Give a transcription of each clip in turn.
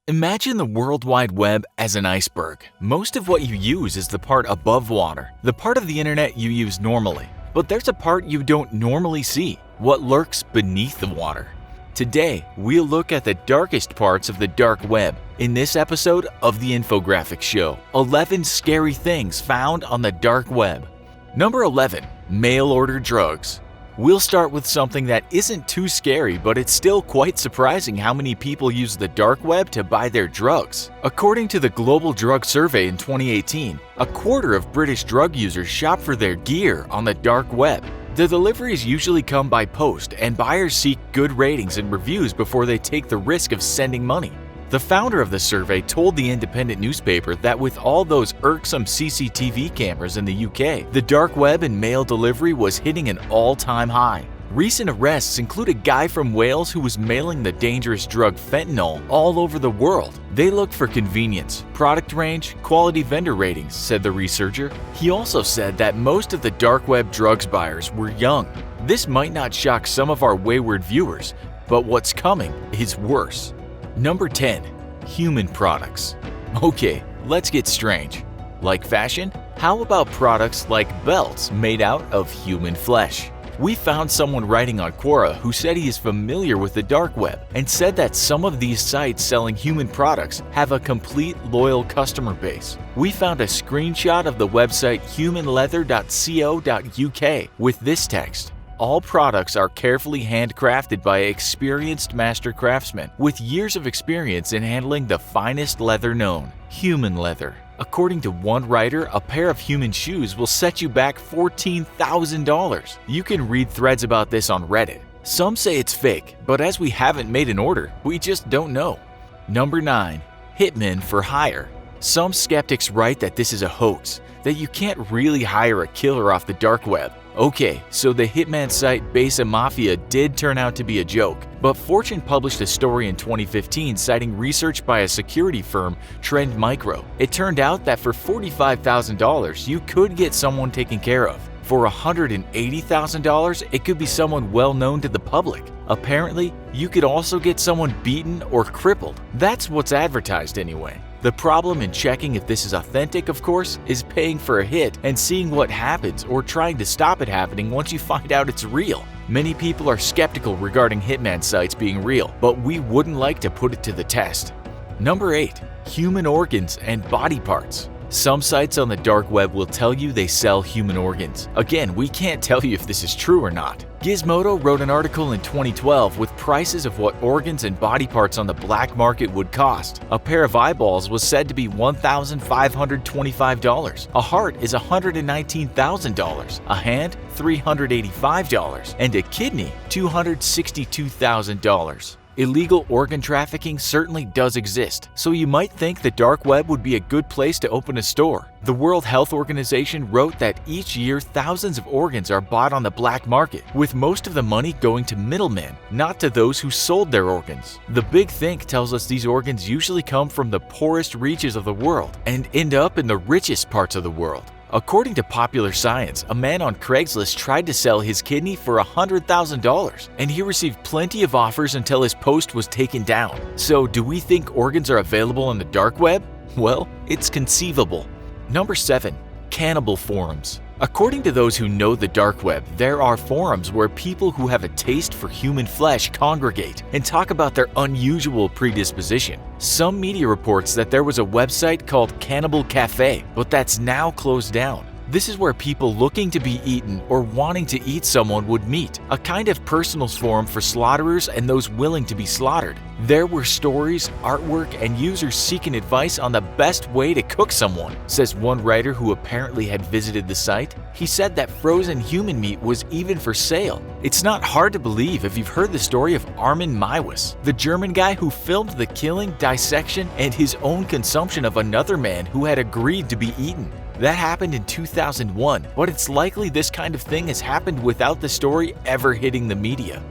Imagine the World Wide Web as an iceberg. Most of what you use is the part above water, the part of the internet you use normally. But there's a part you don't normally see, what lurks beneath the water. Today, we'll look at the darkest parts of the dark web in this episode of the Infographics Show, 11 scary things found on the dark web. Number 11. Mail-order drugs. We'll start with something that isn't too scary, but it's still quite surprising how many people use the dark web to buy their drugs. According to the Global Drug Survey in 2018, a quarter of British drug users shop for their gear on the dark web. The deliveries usually come by post, and buyers seek good ratings and reviews before they take the risk of sending money. The founder of the survey told the independent newspaper that with all those irksome CCTV cameras in the UK, the dark web and mail delivery was hitting an all-time high. Recent arrests include a guy from Wales who was mailing the dangerous drug fentanyl all over the world. They looked for convenience, product range, quality vendor ratings, said the researcher. He also said that most of the dark web drugs buyers were young. This might not shock some of our wayward viewers, but what's coming is worse. Number 10. Human products. Okay, let's get strange. Like fashion? How about products like belts made out of human flesh? We found someone writing on Quora who said he is familiar with the dark web and said that some of these sites selling human products have a complete loyal customer base. We found a screenshot of the website humanleather.co.uk with this text. All products are carefully handcrafted by experienced master craftsmen with years of experience in handling the finest leather known, human leather. According to one writer, a pair of human shoes will set you back $14,000. You can read threads about this on Reddit. Some say it's fake, but as we haven't made an order, we just don't know. Number 9. Hitmen for hire. Some skeptics write that this is a hoax, that you can't really hire a killer off the dark web. Okay, so the hitman site Besa Mafia did turn out to be a joke, but Fortune published a story in 2015 citing research by a security firm, Trend Micro. It turned out that for $45,000, you could get someone taken care of. For $180,000, it could be someone well known to the public. Apparently, you could also get someone beaten or crippled. That's what's advertised anyway. The problem in checking if this is authentic, of course, is paying for a hit and seeing what happens or trying to stop it happening once you find out it's real. Many people are skeptical regarding hitman sites being real, but we wouldn't like to put it to the test. Number 8. Human organs and body parts. Some sites on the dark web will tell you they sell human organs. Again, we can't tell you if this is true or not. Gizmodo wrote an article in 2012 with prices of what organs and body parts on the black market would cost. A pair of eyeballs was said to be $1,525. A heart is $119,000. A hand, $385. And a kidney, $262,000. Illegal organ trafficking certainly does exist, so you might think the dark web would be a good place to open a store. The World Health Organization wrote that each year thousands of organs are bought on the black market, with most of the money going to middlemen, not to those who sold their organs. The Big Think tells us these organs usually come from the poorest reaches of the world and end up in the richest parts of the world. According to Popular Science, a man on Craigslist tried to sell his kidney for $100,000, and he received plenty of offers until his post was taken down. So, do we think organs are available on the dark web? Well, it's conceivable. Number 7. Cannibal forums. According to those who know the dark web, there are forums where people who have a taste for human flesh congregate and talk about their unusual predisposition. Some media reports that there was a website called Cannibal Cafe, but that's now closed down. This is where people looking to be eaten or wanting to eat someone would meet, a kind of personal forum for slaughterers and those willing to be slaughtered. There were stories, artwork, and users seeking advice on the best way to cook someone, says one writer who apparently had visited the site. He said that frozen human meat was even for sale. It's not hard to believe if you've heard the story of Armin Maiwis, the German guy who filmed the killing, dissection, and his own consumption of another man who had agreed to be eaten. That happened in 2001, but it's likely this kind of thing has happened without the story ever hitting the media.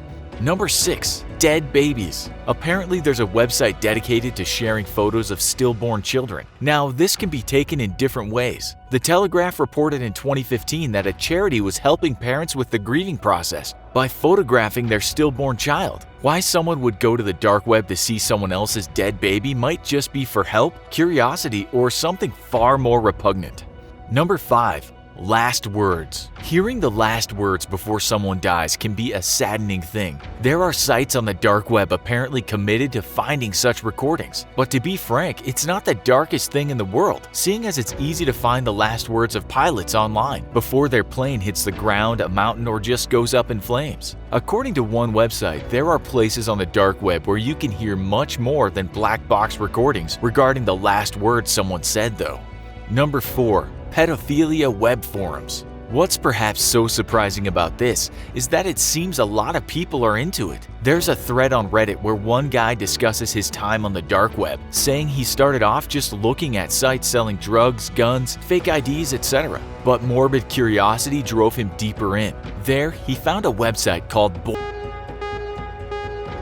Number 6. Dead babies. Apparently there's a website dedicated to sharing photos of stillborn children. Now, this can be taken in different ways. The Telegraph reported in 2015 that a charity was helping parents with the grieving process by photographing their stillborn child. Why someone would go to the dark web to see someone else's dead baby might just be for help, curiosity, or something far more repugnant. Number 5. Last words. Hearing the last words before someone dies can be a saddening thing. There are sites on the dark web apparently committed to finding such recordings. But to be frank, it's not the darkest thing in the world, seeing as it's easy to find the last words of pilots online before their plane hits the ground, a mountain, or just goes up in flames. According to one website, there are places on the dark web where you can hear much more than black box recordings regarding the last words someone said though. Number 4. Pedophilia web forums. What's perhaps so surprising about this is that it seems a lot of people are into it. There's a thread on Reddit where one guy discusses his time on the dark web, saying he started off just looking at sites selling drugs, guns, fake IDs, etc. But morbid curiosity drove him deeper in. There, he found a website called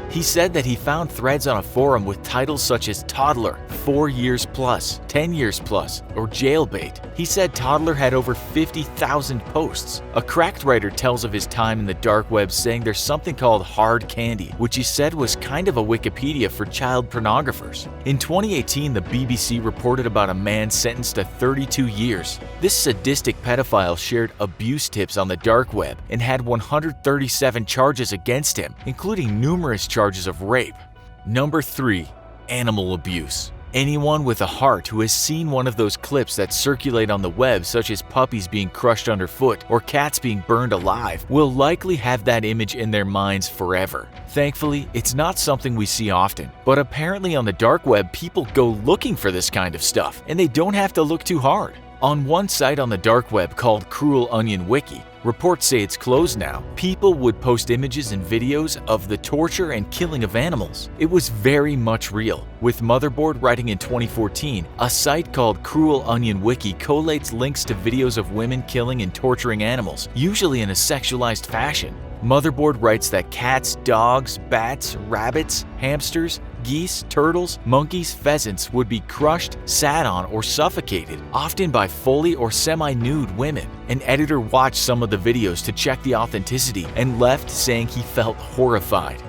He said that he found threads on a forum with titles such as Toddler, 4 years plus, 10 years plus, or Jailbait. He said Toddler had over 50,000 posts. A cracked writer tells of his time in the dark web, saying there's something called hard candy, which he said was kind of a Wikipedia for child pornographers. In 2018, the BBC reported about a man sentenced to 32 years. This sadistic pedophile shared abuse tips on the dark web and had 137 charges against him, including numerous charges of rape. Number 3. Animal abuse. Anyone with a heart who has seen one of those clips that circulate on the web, such as puppies being crushed underfoot or cats being burned alive, will likely have that image in their minds forever. Thankfully, it's not something we see often, but apparently on the dark web people go looking for this kind of stuff, and they don't have to look too hard. On one site on the dark web called Cruel Onion Wiki, reports say it's closed now. People would post images and videos of the torture and killing of animals. It was very much real, with Motherboard writing in 2014, a site called Cruel Onion Wiki collates links to videos of women killing and torturing animals, usually in a sexualized fashion. Motherboard writes that cats, dogs, bats, rabbits, hamsters, geese, turtles, monkeys, pheasants would be crushed, sat on, or suffocated, often by fully or semi-nude women. An editor watched some of the videos to check the authenticity and left saying he felt horrified.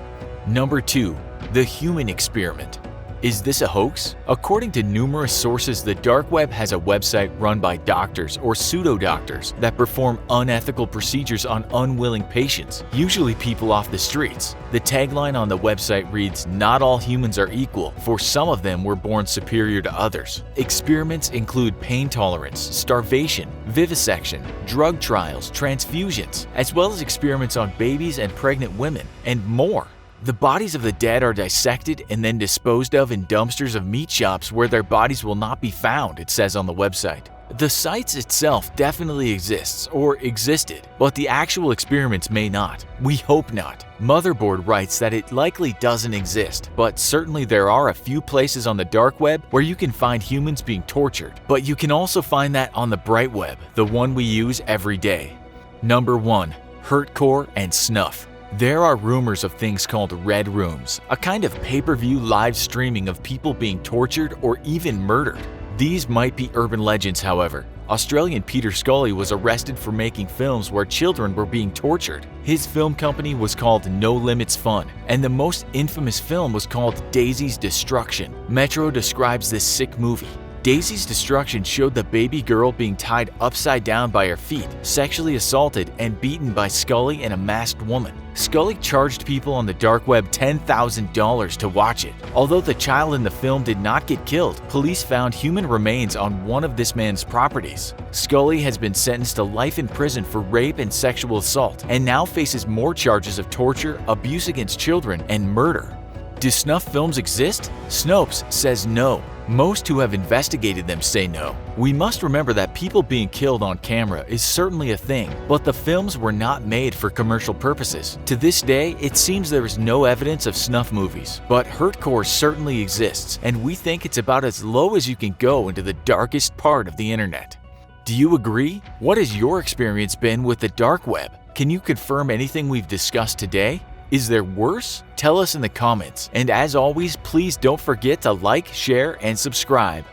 Number 2. The human experiment. Is this a hoax? According to numerous sources, the dark web has a website run by doctors or pseudo-doctors that perform unethical procedures on unwilling patients, usually people off the streets. The tagline on the website reads, "Not all humans are equal, for some of them were born superior to others." Experiments include pain tolerance, starvation, vivisection, drug trials, transfusions, as well as experiments on babies and pregnant women, and more. The bodies of the dead are dissected and then disposed of in dumpsters of meat shops where their bodies will not be found, it says on the website. The sites itself definitely exists or existed, but the actual experiments may not. We hope not. Motherboard writes that it likely doesn't exist, but certainly there are a few places on the dark web where you can find humans being tortured. But you can also find that on the bright web, the one we use every day. Number 1. Hurtcore and snuff. There are rumors of things called red rooms, a kind of pay-per-view live streaming of people being tortured or even murdered. These might be urban legends, however. Australian Peter Scully was arrested for making films where children were being tortured. His film company was called No Limits Fun, and the most infamous film was called Daisy's Destruction. Metro describes this sick movie. Daisy's Destruction showed the baby girl being tied upside down by her feet, sexually assaulted, and beaten by Scully and a masked woman. Scully charged people on the dark web $10,000 to watch it. Although the child in the film did not get killed, police found human remains on one of this man's properties. Scully has been sentenced to life in prison for rape and sexual assault, and now faces more charges of torture, abuse against children, and murder. Do snuff films exist? Snopes says no. Most who have investigated them say no. We must remember that people being killed on camera is certainly a thing, but the films were not made for commercial purposes. To this day, it seems there is no evidence of snuff movies, but hurtcore certainly exists, and we think it's about as low as you can go into the darkest part of the internet. Do you agree? What has your experience been with the dark web? Can you confirm anything we've discussed today? Is there worse? Tell us in the comments. And as always, please don't forget to like, share, and subscribe.